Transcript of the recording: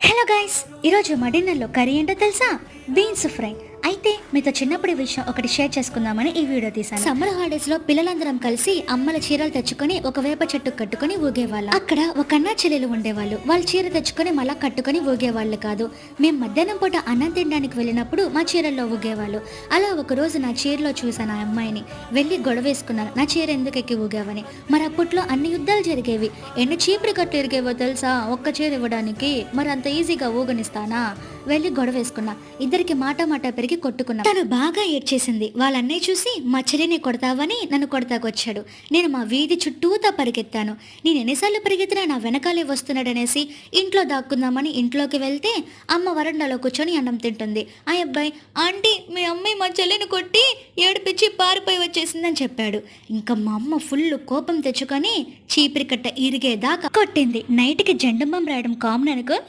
Hello guys, ఈరోజు మా డిన్నర్లో curry ఏంటో తెలుసా? Beans fry. అయితే మీతో చిన్నప్పటి విషయం ఒకటి షేర్ చేసుకుందామని ఈ వీడియో తీసాను. సమ్మర్ హాలిడేస్ లో పిల్లలందరం కలిసి అమ్మల చీరలు తెచ్చుకొని ఒక వేప చెట్టు కట్టుకొని ఊగేవాళ్ళం. అక్కడ ఒక అన్న చెల్లెలు ఉండేవాళ్ళు. వాళ్ళు చీర తెచ్చుకొని మళ్ళా కట్టుకొని ఊగేవాళ్ళు కాదు. మేము మధ్యాహ్నం పూట అన్నం తినడానికి వెళ్ళినప్పుడు మా చీరల్లో ఊగేవాళ్ళు. అలా ఒక రోజు నా చీరలో చూసాను ఆ అమ్మాయిని. వెళ్ళి గొడవ వేసుకున్నాను, నా చీర ఎందుకు ఎక్కి ఊగావని. మరి అప్పట్లో అన్ని యుద్ధాలు జరిగేవి. ఎన్ని చీపురు కట్లు ఎరిగేవో తెలుసా ఒక్క చీర ఇవ్వడానికి. మరి అంత ఈజీగా ఊగనిస్తానా? వెళ్ళి గొడవ వేసుకున్నా. ఇద్దరికి మాట పెరిగి కొట్టుకున్నా. తను బాగా ఏడ్చేసింది. వాళ్ళ అన్నయ్య చూసి మా చెల్లిని కొడతావని నన్ను కొడతాకొచ్చాడు. నేను మా వీధి చుట్టూతా పరిగెత్తాను. నేను ఎన్నిసార్లు పరిగెత్తినా నా వెనకాలే వస్తున్నాడనేసి ఇంట్లో దాక్కుందామని ఇంట్లోకి వెళ్తే అమ్మ వరండాలో కూర్చొని అన్నం తింటుంది. ఆ అబ్బాయి, ఆంటీ మీ అమ్మాయి మా చెల్లిని కొట్టి ఏడిపించి పారిపోయి వచ్చేసిందని చెప్పాడు. ఇంకా మా అమ్మ ఫుల్ కోపం తెచ్చుకొని చీపిరి కట్ట ఇరిగేదాకా కొట్టింది. నైట్కి జెండు బాంబు రాయడం కామన్ అనుకో.